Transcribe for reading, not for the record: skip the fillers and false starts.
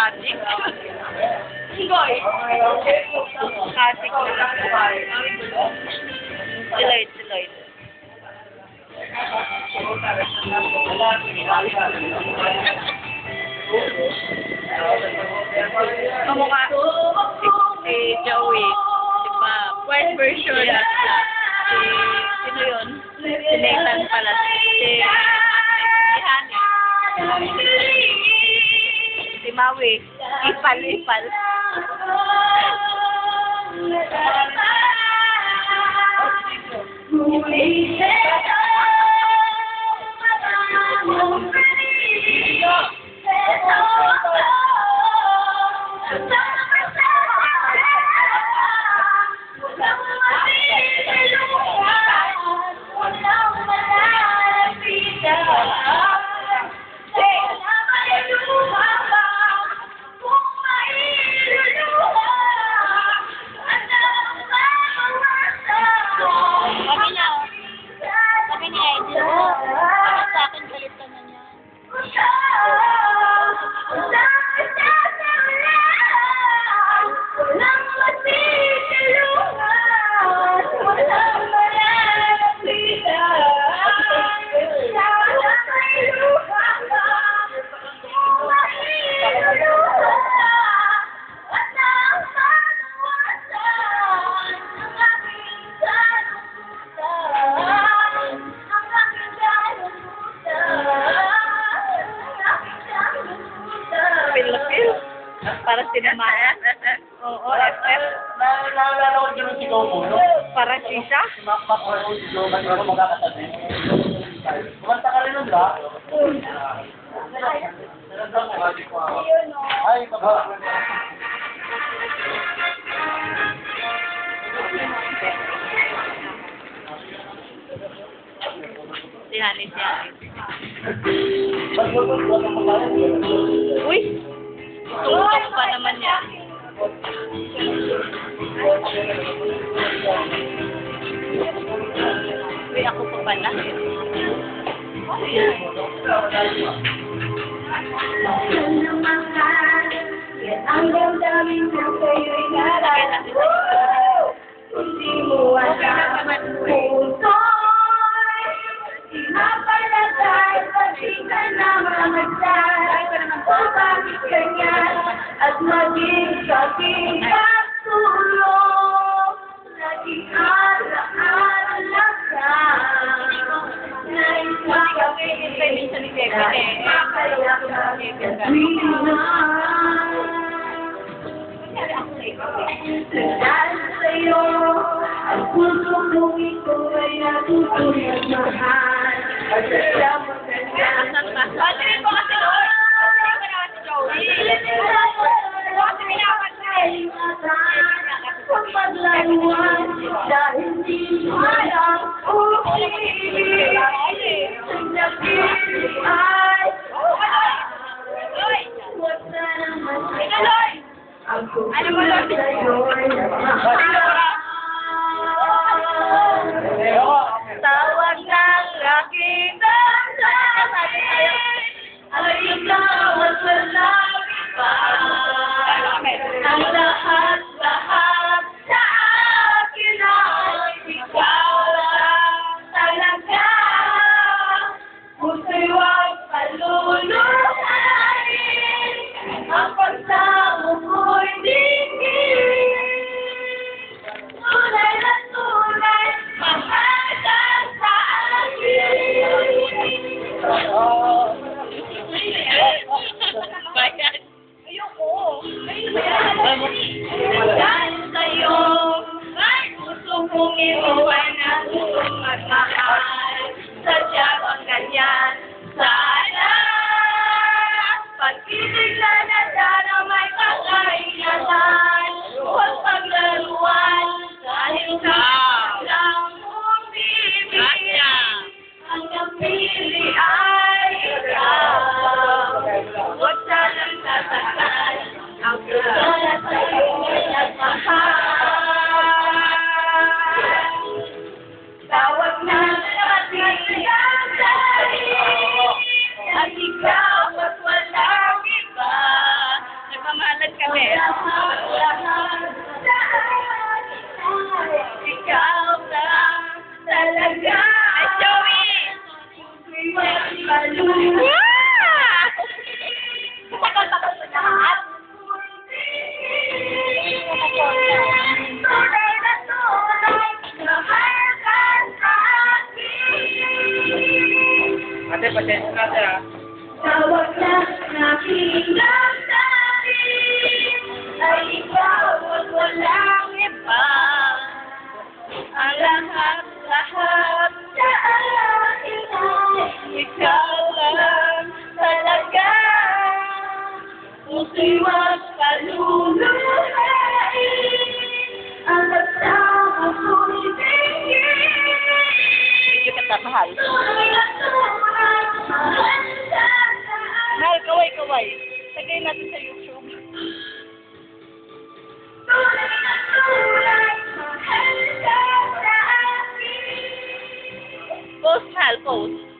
Adik. Goy. Adik na. Si Lloyd. Kamukha si Joey. Si Bob. White version. Sino yun? Si Nathan pala. Si Hani. Si Maui. Ipal. Para sinamahan. Oo, FF. Naalala ko dyan ang sigaw mo, no? Para sisa. Kumanta ka rin nun, ba? Ay, baba. Si Hani. Uy! Tungtong pa naman yan. Uy, ako pa pala. Ang damdamin na sa'yo'y nararamdaman. Hindi mo alam ang puso'y di mapalagay, pati ka na mamatay. O bakit ganyan at maging saking katulong? Laging alaala ka na isang kapit mapalagay. Dahil sa'yo, ang puso kong ito ay natutulad mahal. Alam mo na yan. Patuloy po kasi doon. Ang paglaruan dahil di mo alam ulit. Ang napili ay huwag na naman ang kukulat sa'yo'y tawag ng aking damdamin ay ikaw at walang iba. Ang lahat sa akin ay ikaw lang talaga. Puso'y huwag paluluhain, ang pagsamo ko'y digil. Tunay na tunay, mahal ka sa akin. Bayan. Ayoko. Dahil sa'yo, ay puso kong ito ay natutong magmahal. Sadya bang ganyan? Sana pag-ibig na nadana may kakaingatan. Huwag paglaruan dahil sa lang mong bibig. Ang napili ay ikaw. Huwag sanang sasaktan ang puso na sa'yo ay nagmahal. Tawag na ating damdamin at ikaw at walang iba. lang sa akin ay ikaw at walang Iba, ang lahat-lahat sa akin ay ikaw lang talaga. puso'y wag paluluhain ang pagsama ko'y tingin. Hindi kita mahal. Tunay na tunay, mahal sa taas. Mahal, kaway-kaway. Tagay natin sa YouTube. Tunay na tunay, mahal ka sa akin. Post, mahal, post.